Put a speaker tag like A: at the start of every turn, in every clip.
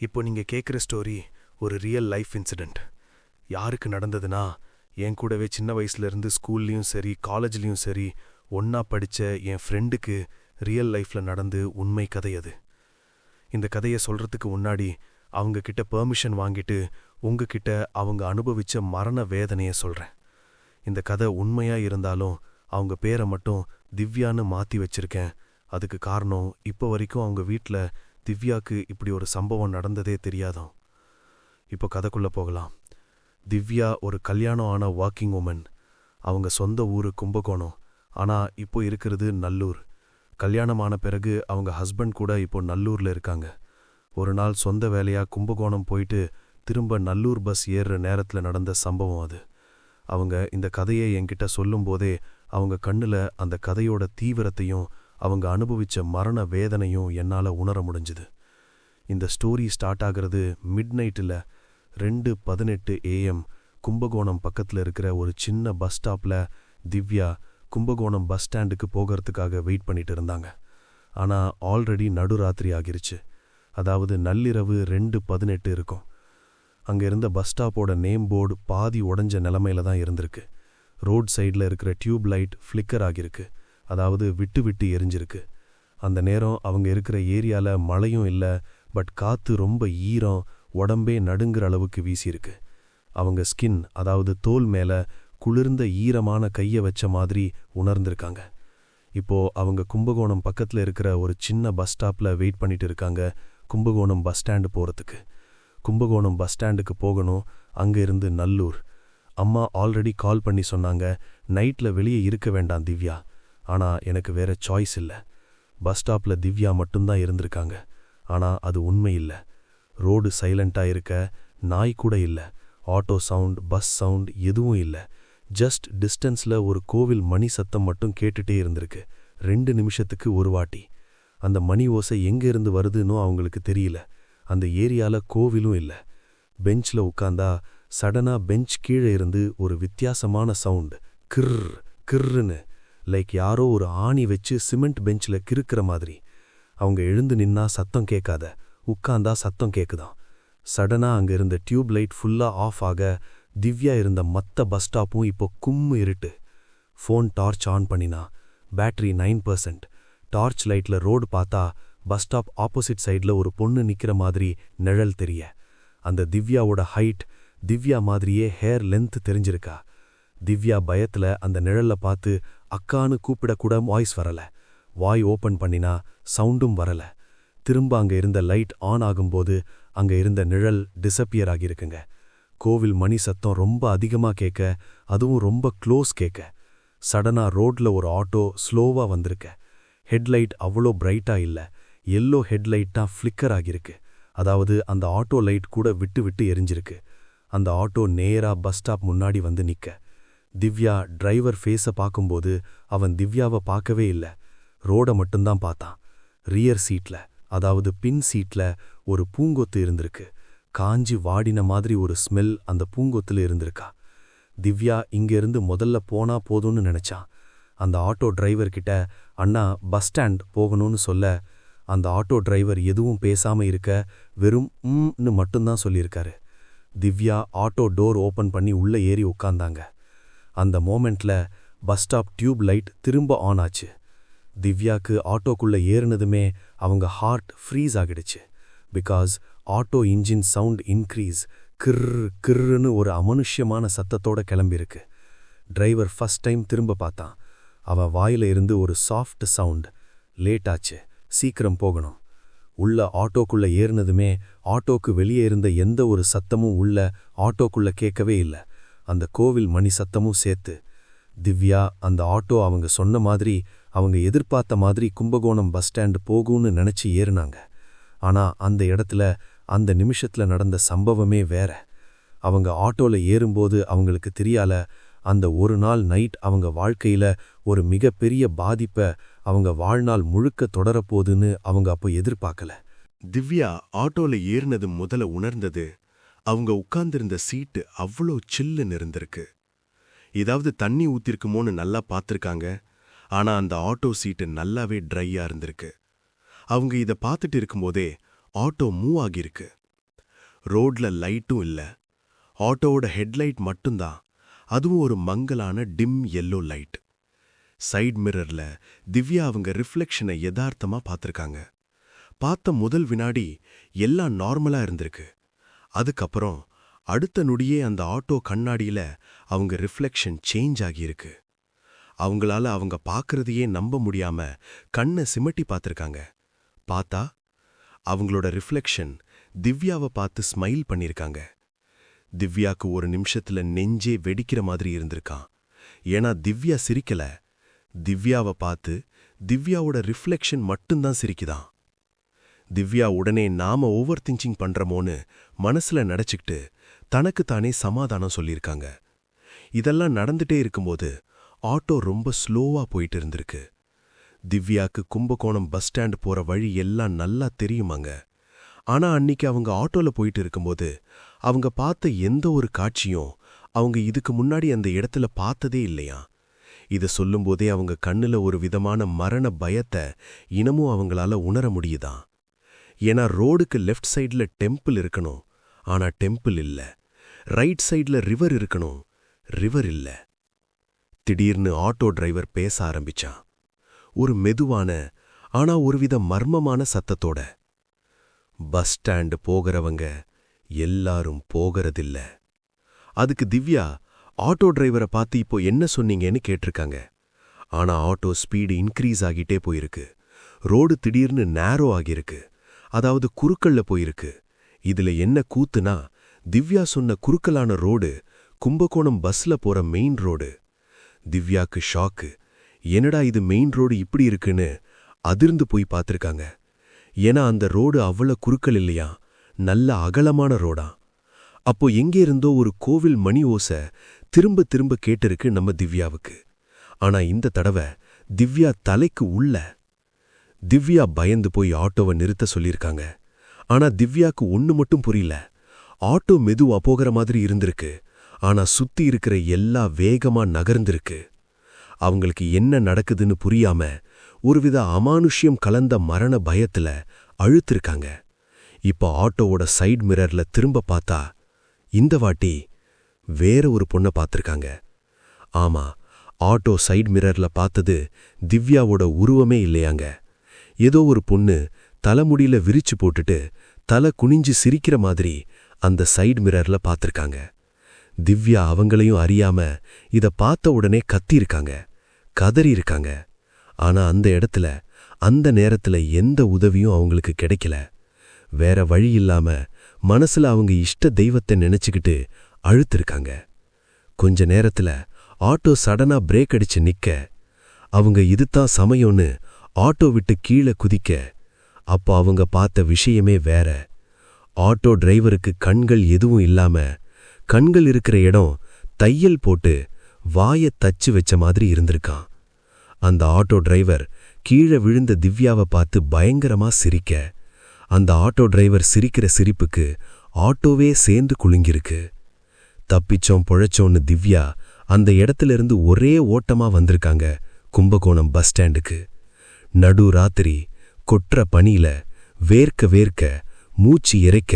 A: இப்போ நீங்க கேட்குற ஸ்டோரி ஒரு ரியல் லைஃப் இன்சிடெண்ட். யாருக்கு நடந்ததுன்னா, என் கூடவே சின்ன வயசுலேருந்து ஸ்கூல்லையும் சரி காலேஜ்லேயும் சரி ஒன்றா படித்த என் ஃப்ரெண்டுக்கு ரியல் லைஃப்பில் நடந்து உண்மை கதை அது. இந்த கதையை சொல்கிறதுக்கு முன்னாடி அவங்க கிட்ட பெர்மிஷன் வாங்கிட்டு உங்ககிட்ட அவங்க அனுபவித்த மரண வேதனையை சொல்கிறேன். இந்த கதை உண்மையாக இருந்தாலும் அவங்க பேரை மட்டும் திவ்யான்னு மாற்றி வச்சிருக்கேன். அதுக்கு காரணம் இப்போ வரைக்கும் அவங்க வீட்டில் திவ்யாக்கு இப்படி ஒரு சம்பவம் நடந்ததே தெரியாதோம். இப்போ கதைக்குள்ளே போகலாம். திவ்யா ஒரு கல்யாணம் ஆன ஒர்க்கிங் உமன். அவங்க சொந்த ஊர் கும்பகோணம், ஆனால் இப்போ இருக்கிறது நல்லூர். கல்யாணமான பிறகு அவங்க ஹஸ்பண்ட் கூட இப்போ நல்லூரில் இருக்காங்க. ஒரு நாள் சொந்த வேலையாக கும்பகோணம் போயிட்டு திரும்ப நல்லூர் பஸ் ஏறுற நேரத்தில் நடந்த சம்பவம் அது. அவங்க இந்த கதையை என்கிட்ட சொல்லும்போதே அவங்க கண்ணில் அந்த கதையோட தீவிரத்தையும் அவங்க அனுபவித்த மரண வேதனையும் என்னால் உணர முடிஞ்சுது. இந்த ஸ்டோரி ஸ்டார்ட் ஆகிறது மிட் நைட்டில் 2:18 AM கும்பகோணம் பக்கத்தில் இருக்கிற ஒரு சின்ன பஸ் ஸ்டாப்பில். திவ்யா கும்பகோணம் பஸ் ஸ்டாண்டுக்கு போகிறதுக்காக வெயிட் பண்ணிட்டு இருந்தாங்க. ஆனால் ஆல்ரெடி நடுராத்திரி ஆகிருச்சு. அதாவது நள்ளிரவு 2:18 இருக்கும். அங்கே இருந்த பஸ் ஸ்டாப்போட நேம் போர்டு பாதி உடஞ்ச நிலமையில தான் இருந்திருக்கு. ரோட் சைடில் இருக்கிற டியூப் லைட் ஃப்ளிக்கர் ஆகியிருக்கு, அதாவது விட்டு விட்டு எரிஞ்சிருக்கு. அந்த நேரம் அவங்க இருக்கிற ஏரியாவில் மழையும் இல்லை, பட் காற்று ரொம்ப ஈரம், உடம்பே நடுங்கிற அளவுக்கு வீசியிருக்கு. அவங்க ஸ்கின், அதாவது தோல் மேலே குளிர்ந்த ஈரமான கையை வச்ச மாதிரி உணர்ந்திருக்காங்க. இப்போ அவங்க கும்பகோணம் பக்கத்தில் இருக்கிற ஒரு சின்ன பஸ் ஸ்டாப்பில் வெயிட் பண்ணிட்டு இருக்காங்க கும்பகோணம் பஸ் ஸ்டாண்டு போகிறதுக்கு. கும்பகோணம் பஸ் ஸ்டாண்டுக்கு போகணும், அங்கே இருந்து நல்லூர். அம்மா ஆல்ரெடி கால் பண்ணி சொன்னாங்க, நைட்டில் வெளியே இருக்க வேண்டாம் திவ்யா. ஆனால் எனக்கு வேற சாய்ஸ் இல்லை. பஸ் ஸ்டாப்பில் திவ்யா மட்டும்தான் இருந்திருக்காங்க. ஆனால் அது உண்மை இல்லை. ரோடு சைலண்ட்டாக இருக்க, நாய் கூட இல்லை, ஆட்டோ சவுண்ட் பஸ் சவுண்ட் எதுவும் இல்லை. ஜஸ்ட் டிஸ்டன்ஸில் ஒரு கோவில் மணி சத்தம் மட்டும் கேட்டுட்டே இருந்திருக்கு, 2 நிமிஷத்துக்கு ஒரு வாட்டி. அந்த மணி ஓசை எங்கே இருந்து வருதுன்னோ அவங்களுக்கு தெரியல. அந்த ஏரியாவில் கோவிலும் இல்லை. பெஞ்சில் உட்காந்தா சடனாக பெஞ்ச் கீழே இருந்து ஒரு வித்தியாசமான சவுண்ட், கிர் கிர்ன்னு, லைக் யாரோ ஒரு ஆணி வச்சு சிமெண்ட் பெஞ்சில் கிறுக்கிற மாதிரி. அவங்க எழுந்து நின்னா சத்தம் கேட்காத, உட்காந்தா சத்தம் கேட்குதான். சடனாக அங்கே இருந்த டியூப் லைட் ஃபுல்லாக ஆஃப் ஆக, திவ்யா இருந்த மற்ற பஸ் ஸ்டாப்பும் இப்போ கும்மு இருட்டு. ஃபோன் டார்ச் ஆன் பண்ணினா பேட்டரி 9%. டார்ச் லைட்டில் ரோடு பார்த்தா பஸ் ஸ்டாப் ஆப்போசிட் சைடில் ஒரு பொண்ணு நிற்கிற மாதிரி நிழல் தெரிய. அந்த திவ்யாவோட ஹைட், திவ்யா மாதிரியே ஹேர் லென்த் தெரிஞ்சிருக்கா. திவ்யா பயத்தில் அந்த நிழல்ல பார்த்து அக்கான்னு கூப்பிடக்கூட வாய்ஸ் வரல. வாய் ஓப்பன் பண்ணினா சவுண்டும் வரல. திரும்ப அங்கே இருந்த லைட் ஆன் ஆகும்போது அங்கே இருந்த நிழல் டிஸப்பியர் ஆகியிருக்குங்க. கோவில் மணி சத்தம் ரொம்ப அதிகமாக கேட்க, அதுவும் ரொம்ப க்ளோஸ் கேட்க. சடனாக ரோட்ல ஒரு ஆட்டோ ஸ்லோவாக வந்திருக்க. ஹெட்லைட் அவ்வளோ பிரைட்டாக இல்லை, எல்லோ ஹெட்லைட் தான் ஃப்ளிக்கர் ஆகியிருக்கு. அதாவது அந்த ஆட்டோ லைட் கூட விட்டு விட்டு எரிஞ்சிருக்கு. அந்த ஆட்டோ நேரா பஸ் ஸ்டாப் முன்னாடி வந்து நிற்க. திவ்யா டிரைவர் ஃபேஸை பார்க்கும்போது அவன் திவ்யாவை பார்க்கவே இல்லை, ரோடை மட்டும்தான் பார்த்தான். ரியர் சீட்டில், அதாவது பின் சீட்டில் ஒரு பூங்கொத்து இருந்திருக்கு. காஞ்சி வாடின மாதிரி ஒரு ஸ்மெல் அந்த பூங்கொத்துல இருந்திருக்கா. திவ்யா இங்கேருந்து முதல்ல போனா போதும்னு நினச்சான். அந்த ஆட்டோ டிரைவர்கிட்ட அண்ணா பஸ் ஸ்டாண்ட் போகணும்னு சொல்ல, அந்த ஆட்டோ டிரைவர் எதுவும் பேசாமல் இருக்க, வெறும் ம்னு மட்டும்தான் சொல்லியிருக்காரு. திவ்யா ஆட்டோ டோர் ஓப்பன் பண்ணி உள்ளே ஏறி உட்காந்தாங்க. அந்த மோமெண்ட்ல பஸ் ஸ்டாப் டியூப் லைட் திரும்ப ஆன் ஆச்சு. திவ்யாக்கு ஆட்டோக்குள்ளே ஏறினதுமே அவங்க ஹார்ட் ஃப்ரீஸ் ஆகிடுச்சு. Because auto engine sound increase, கிர் கிர்ன்னு ஒரு அமனுஷ்யமான சத்தத்தோட கிளம்பியிருக்கு. டிரைவர் ஃபர்ஸ்ட் டைம் திரும்ப பார்த்தான். அவன் வாயில இருந்து ஒரு சாஃப்ட் சவுண்ட், லேட் ஆச்சு, சீக்கிரம் போகணும். உள்ள ஆட்டோக்குள்ள ஏறினதுமே ஆட்டோக்கு வெளியே இருந்த எந்த ஒரு சத்தமும் உள்ள ஆட்டோக்குள்ள கேட்கவே இல்லை, அந்த கோவில் மணி சத்தமும் சேர்த்து. திவ்யா அந்த ஆட்டோ அவங்க சொன்ன மாதிரி, அவங்க எதிர்பார்த்த மாதிரி கும்பகோணம் பஸ் ஸ்டாண்டு போகும்னு நினச்சி ஏறினாங்க. ஆனால் அந்த இடத்துல அந்த நிமிஷத்தில் நடந்த சம்பவமே வேற. அவங்க ஆட்டோல ஏறும்போது அவங்களுக்கு தெரியால, அந்த ஒரு நாள் நைட் அவங்க வாழ்க்கையில ஒரு மிகப்பெரிய பாதிப்பை அவங்க வாழ்நாள் முழுக்க தொடரப்போகுதுன்னு அவங்க அப்போ எதிர்பார்க்கல.
B: திவ்யா ஆட்டோல ஏறினது முதல்ல உணர்ந்தது, அவங்க உட்கார்ந்திருந்த சீட்டு அவ்வளோ சில்லுன்னு இருந்திருக்கு. ஏதாவது தண்ணி ஊத்திருக்குமோன்னு நல்லா பார்த்துருக்காங்க. ஆனா அந்த ஆட்டோ சீட்டு நல்லாவே ட்ரையா இருந்திருக்கு. அவங்க இதை பார்த்துட்டு இருக்கும்போதே ஆட்டோ மூவ் ஆகியிருக்கு. ரோட்ல லைட்டும் இல்ல. ஆட்டோவோட ஹெட்லைட் மட்டும்தான், அதுவும் ஒரு மங்கலான டிம் எல்லோ லைட். சைட் மிரர்ல திவ்யா அவங்க ரிஃப்ளெக்ஷனை யதார்த்தமா பார்த்திருக்காங்க. பார்த்த முதல் வினாடி எல்லாம் நார்மலா இருந்திருக்கு. அதுக்கப்புறம் அடுத்த நொடியே அந்த ஆட்டோ கண்ணாடியில அவங்க ரிஃப்ளெக்ஷன் சேஞ்ச் ஆகியிருக்கு. அவங்களால அவங்க பார்க்கறதையே நம்ப முடியாம கண்ணை சிமிட்டி பார்த்திருக்காங்க. பார்த்தா அவங்களோட ரிஃப்ளெக்ஷன் திவ்யாவை பார்த்து ஸ்மைல் பண்ணிருக்காங்க. திவ்யாக்கு ஒரு நிமிஷத்துல நெஞ்சே வெடிக்கிற மாதிரி இருந்திருக்கான். ஏன்னா திவ்யா சிரிக்கல, திவ்யாவை பார்த்து திவ்யாவோட ரிஃப்ளெக்ஷன் மட்டும்தான் சிரிக்குதான். திவ்யா உடனே நாம ஓவர் திங்கிங் பண்றமோன்னு மனசுல நினைச்சுக்கிட்டு தனக்குத்தானே சமாதானம் சொல்லியிருக்காங்க. இதெல்லாம் நடந்துட்டே இருக்கும்போது ஆட்டோ ரொம்ப ஸ்லோவா போயிட்டு இருந்திருக்கு. திவ்யாக்கு கும்பகோணம் பஸ் ஸ்டாண்ட் போற வழி எல்லாம் நல்லா தெரியுமாங்க. ஆனா அன்னிக்கு அவங்க ஆட்டோல போயிட்டு இருக்கும்போது அவங்க பார்த்த எந்த ஒரு காட்சியும் அவங்க இதுக்கு முன்னாடி அந்த இடத்துல பார்த்ததே இல்லையா. இதை சொல்லும்போதே அவங்க கண்ணுல ஒரு விதமான மரண பயத்தை இன்னமும் அவங்களால உணர முடியுதான். ஏன்னா ரோடுக்கு லெஃப்ட் சைட்ல டெம்பிள் இருக்கணும், ஆனா டெம்பிள் இல்ல. ரைட் சைட்ல ரிவர் இருக்கணும், ரிவர் இல்ல. திடீர்னு ஆட்டோ டிரைவர் பேச ஆரம்பிச்சான். ஒரு மெதுவான ஆனா ஒருவித மர்மமான சத்தத்தோட, பஸ் ஸ்டாண்டு போகிறவங்க எல்லாரும் போகிறதில்ல. அதுக்கு திவ்யா ஆட்டோ டிரைவரை பார்த்து இப்போ என்ன சொன்னீங்கன்னு கேட்டிருக்காங்க. ஆனா ஆட்டோ ஸ்பீடு இன்க்ரீஸ் ஆகிட்டே போயிருக்கு. ரோடு திடீர்னு நேரோ ஆகியிருக்கு, அதாவது குறுக்கல்ல போயிருக்கு. இதுல என்ன கூத்துனா, திவ்யா சொன்ன குறுக்கலான ரோடு கும்பகோணம் பஸ்ல போற மெயின் ரோடு. திவ்யாக்கு ஷாக்கு. என்னடா இது மெயின் ரோடு இப்படி இருக்குன்னு அதிர்ந்து போய் பார்த்திருக்காங்க. ஏன்னா அந்த ரோடு அவ்வளவு குறுக்கல் இல்லையா, நல்ல அகலமான ரோடா. அப்போ எங்கே இருந்தோ ஒரு கோவில் மணி ஓசை திரும்ப திரும்ப கேட்டிருக்கு நம்ம திவ்யாவுக்கு. ஆனா இந்த தடவை திவ்யா தலைக்கு உள்ள. திவ்யா பயந்து போய் ஆட்டோவை நிறுத்த சொல்லியிருக்காங்க. ஆனா திவ்யாக்கு ஒண்ணு மட்டும் புரியல. ஆட்டோ மெதுவா போகிற மாதிரி இருந்திருக்கு, ஆனா சுத்தி இருக்கிற எல்லா வேகமா நகர்ந்திருக்கு. அவங்களுக்கு என்ன நடக்குதுன்னு புரியாம ஒருவித அமானுஷ்யம் கலந்த மரண பயத்துல அழுத்திருக்காங்க. இப்ப ஆட்டோவோட சைட் மிரர்ல திரும்ப பார்த்தா இந்த வாட்டி வேற ஒரு பொண்ணை பார்த்திருக்காங்க. ஆமா, ஆட்டோ சைட் மிரர்ல பார்த்தது திவ்யாவோட உருவமே இல்லையாங்க. ஏதோ ஒரு பொண்ணு தலைமுடியில விரிச்சு போட்டுட்டு தலை குனிஞ்சு சிரிக்கிற மாதிரி அந்த சைட் மிரர்ல பார்த்திருக்காங்க. திவ்யா அவங்களையும் அறியாம இத பார்த்த உடனே கத்தியிருக்காங்க, கதறியிருக்காங்க. ஆனா அந்த இடத்துல அந்த நேரத்துல எந்த உதவியும் அவங்களுக்கு கிடைக்கல. வேற வழி இல்லாம மனசுல அவங்க இஷ்ட தெய்வத்தை நினைச்சுக்கிட்டு அழுத்திருக்காங்க. கொஞ்ச நேரத்துல ஆட்டோ சடனா பிரேக் அடிச்சு நிக்க, அவங்க இதுதான் சமயம்னு ஆட்டோ விட்டு கீழே குதிக்க, அப்போ அவங்க பார்த்த விஷயமே வேற. ஆட்டோ டிரைவருக்கு கண்கள் எதுவும் இல்லாம, கண்கள் இருக்கிற இடம் தையல் போட்டு வாயை தச்சு வச்ச மாதிரி இருந்திருக்கான். அந்த ஆட்டோ டிரைவர் கீழே விழுந்த திவ்யாவை பார்த்து பயங்கரமா சிரிக்க, அந்த ஆட்டோ டிரைவர் சிரிக்கிற சிரிப்புக்கு ஆட்டோவே சேர்ந்து குலுங்கிருக்கு. தப்பிச்சோம் பொழைச்சோன்னு திவ்யா அந்த இடத்திலிருந்து ஒரே ஓட்டமா வந்திருக்காங்க கும்பகோணம் பஸ் ஸ்டாண்டுக்கு. நடு ராத்திரி கொற்ற பனியில வேர்க்க வேர்க்க மூச்சு இறைக்க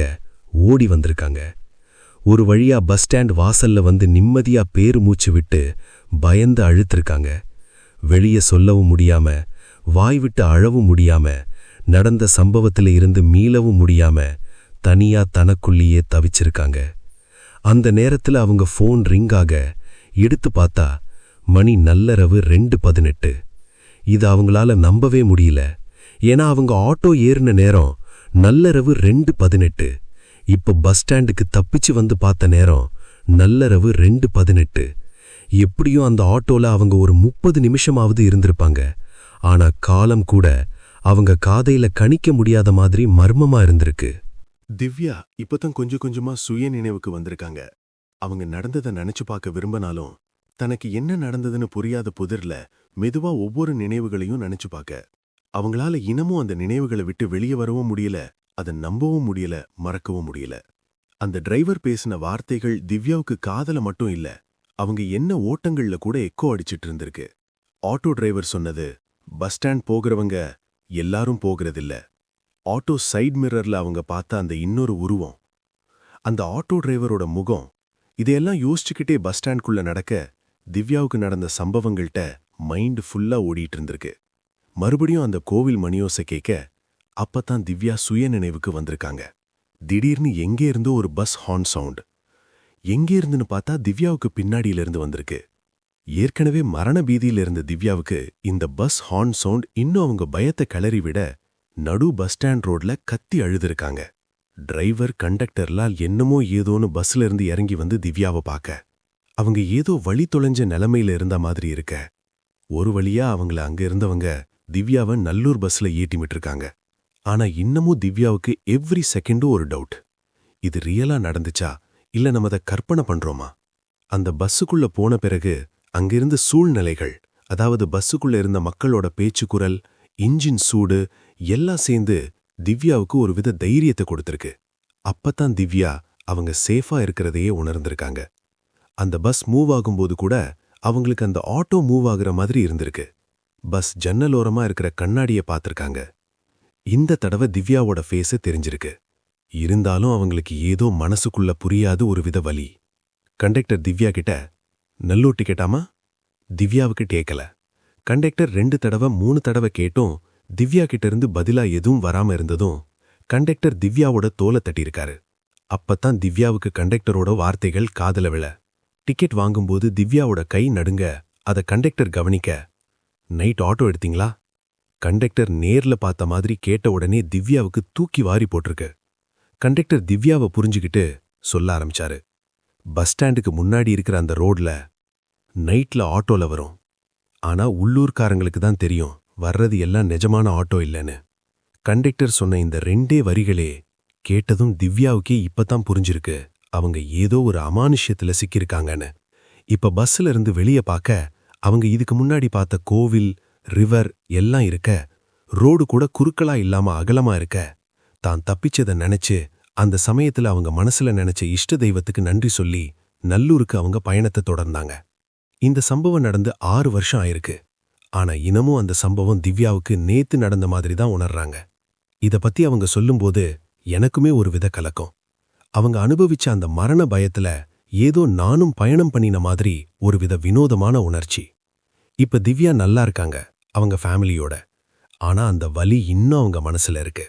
B: ஓடி வந்திருக்காங்க. ஒரு வழியா பஸ் ஸ்டாண்ட் வாசல்ல வந்து நிம்மதியா பேரு மூச்சு விட்டு பயந்து அழுத்திருக்காங்க. வெளியே சொல்லவும் முடியாம, வாய் விட்டு அழவும் முடியாம, நடந்த சம்பவத்தில இருந்து மீளவும் முடியாம தனியா தனக்குள்ளேயே தவிச்சிருக்காங்க. அந்த நேரத்துல அவங்க ஃபோன் ரிங் ஆக எடுத்து பார்த்தா மணி நல்லரவு 2:18. இது அவங்களால நம்பவே முடியல. ஏன்னா அவங்க ஆட்டோ ஏறின நேரம் நல்லரவு 2:18. இப்ப பஸ் ஸ்டாண்டுக்கு தப்பிச்சு வந்து பார்த்த நேரம் நல்லரவு 2:18. எப்படியும் அந்த ஆட்டோல அவங்க ஒரு 30 நிமிஷமாவது இருந்திருப்பாங்க. ஆனா காலம் கூட அவங்க காதையில கணிக்க முடியாத மாதிரி மர்மமா இருந்திருக்கு.
A: திவ்யா இப்பதான் கொஞ்சம் கொஞ்சமா சுய நினைவுக்கு வந்திருக்காங்க. அவங்க நடந்ததை நினைச்சு பார்க்க விரும்பினாலும் தனக்கு என்ன நடந்ததுன்னு புரியாத புதிர்ல மெதுவா ஒவ்வொரு நினைவுகளையும் நினைச்சு பார்க்க அவங்களால இன்னமும் அந்த நினைவுகளை விட்டு வெளியே வரவும் முடியல, அதை நம்பவும் முடியல, மறக்கவும் முடியல. அந்த டிரைவர் பேசின வார்த்தைகள் திவ்யாவுக்கு காதல மட்டும் இல்ல, அவங்க என்ன ஓட்டங்கள்ல கூட எக்கோ அடிச்சிட்டு இருந்திருக்கு. ஆட்டோ டிரைவர் சொன்னது, பஸ் ஸ்டாண்ட் போகிறவங்க எல்லாரும் போகிறதில்ல. ஆட்டோ சைட் மிரர்ல அவங்க பார்த்த அந்த இன்னொரு உருவம்,
B: அந்த ஆட்டோ டிரைவரோட முகம், இதையெல்லாம் யோசிச்சுக்கிட்டே பஸ் ஸ்டாண்ட்குள்ள நடக்க திவ்யாவுக்கு நடந்த சம்பவங்கள்ட்ட மைண்ட் ஃபுல்லா ஓடிட்டு இருந்திருக்கு. மறுபடியும் அந்த கோவில் மணியோசை கேட்க அப்பதான் திவ்யா சுய நினைவுக்கு வந்திருக்காங்க. திடீர்னு எங்கே இருந்தோ ஒரு பஸ் ஹார்ன் சவுண்ட். எங்கே இருந்துன்னு பார்த்தா திவ்யாவுக்கு பின்னாடியிலிருந்து வந்திருக்கு. ஏற்கனவே மரண பீதியில இருந்த திவ்யாவுக்கு இந்த பஸ் ஹார்ன் சவுண்ட் இன்னும் அவங்க பயத்தை கிளறி விட நடு பஸ் ஸ்டாண்ட் ரோட்ல கத்தி அழுதுருக்காங்க. டிரைவர் கண்டக்டர்லாம் என்னமோ ஏதோன்னு பஸ்ல இருந்து இறங்கி வந்து திவ்யாவை பார்க்க அவங்க ஏதோ வழி தொலைஞ்ச நிலைமையில இருந்த மாதிரி இருக்க ஒரு வழியா அவங்கள அங்க இருந்தவங்க திவ்யாவை நல்லூர் பஸ்ல ஏட்டிமிட்டிருக்காங்க. ஆனா இன்னமும் திவ்யாவுக்கு எவ்ரி செகண்டும் ஒரு டவுட். இது ரியலா நடந்துச்சா இல்ல நம்ம அதை கற்பனை பண்றோமா? அந்த பஸ்ஸுக்குள்ள போன பிறகு அங்கிருந்த சூழ்நிலைகள், அதாவது பஸ்ஸுக்குள்ள இருந்த மக்களோட பேச்சு குரல், இன்ஜின் சூடு எல்லாம் சேர்ந்து திவ்யாவுக்கு ஒரு வித தைரியத்தை கொடுத்திருக்கு. அப்பதான் திவ்யா அவங்க சேஃபா இருக்கிறதையே உணர்ந்திருக்காங்க. அந்த பஸ் மூவ் ஆகும்போது கூட அவங்களுக்கு அந்த ஆட்டோ மூவ் ஆகுற மாதிரி இருந்திருக்கு. பஸ் ஜன்னலோரமா இருக்கிற கண்ணாடியை பார்த்திருக்காங்க. இந்த தடவை திவ்யாவோட ஃபேஸு தெரிஞ்சிருக்கு. இருந்தாலும் அவங்களுக்கு ஏதோ மனசுக்குள்ள புரியாத ஒரு வித வலி. கண்டக்டர் திவ்யா கிட்ட, நல்லூர் டிக்கெட்டாமா? திவ்யாவுக்கு கேட்கல. கண்டக்டர் 2 தடவை 3 தடவை கேட்டும் திவ்யா கிட்ட இருந்து பதிலா எதுவும் வராம இருந்ததும் கண்டக்டர் திவ்யாவோட தோலை தட்டியிருக்காரு. அப்பத்தான் திவ்யாவுக்கு கண்டக்டரோட வார்த்தைகள் காதுல விழ. டிக்கெட் வாங்கும்போது திவ்யாவோட கை நடுங்க அத கண்டக்டர் கவனிக்க, நைட் ஆட்டோ எடுத்தீங்களா? கண்டக்டர் நேர்ல பார்த்த மாதிரி கேட்ட உடனே திவ்யாவுக்கு தூக்கி வாரி போட்டிருக்கு. கண்டக்டர் திவ்யாவை புரிஞ்சுக்கிட்டு சொல்ல ஆரம்பிச்சாரு, பஸ் ஸ்டாண்டுக்கு முன்னாடி இருக்கிற அந்த ரோட்ல நைட்ல ஆட்டோல வரும். ஆனா உள்ளூர்காரங்களுக்கு தான் தெரியும் வர்றது எல்லாம் நிஜமான ஆட்டோ இல்லைன்னு. கண்டக்டர் சொன்ன இந்த 2 வரிகளே கேட்டதும் திவ்யாவுக்கே இப்பதான் புரிஞ்சிருக்கு அவங்க ஏதோ ஒரு அமானுஷ்யத்துல சிக்கியிருக்காங்கன்னு. இப்ப பஸ்ல இருந்து வெளியே பார்க்க அவங்க இதுக்கு முன்னாடி பார்த்த கோவில், ரிவர் எல்லாம் இருக்க, ரோடு கூட குறுக்களா இல்லாம அகலமா இருக்க, தான் தப்பிச்சதை நினைச்சு அந்த சமயத்துல அவங்க மனசுல நினைச்ச இஷ்ட தெய்வத்துக்கு நன்றி சொல்லி நல்லூருக்கு அவங்க பயணத்தை தொடர்ந்தாங்க. இந்த சம்பவம் நடந்து 6 வருஷம் ஆயிருக்கு. ஆனா இன்னமும் அந்த சம்பவம் திவ்யாவுக்கு நேத்து நடந்த மாதிரி தான் உணர்றாங்க. இத பத்தி அவங்க சொல்லும்போது எனக்குமே ஒரு வித கலக்கம். அவங்க அனுபவிச்ச அந்த மரண பயத்துல ஏதோ நானும் பயணம் பண்ணின மாதிரி ஒரு வித வினோதமான உணர்ச்சி. இப்ப திவ்யா நல்லா இருக்காங்க அவங்க ஃபேமிலியோட. ஆனா அந்த வலி இன்னும் அவங்க மனசுல இருக்கு.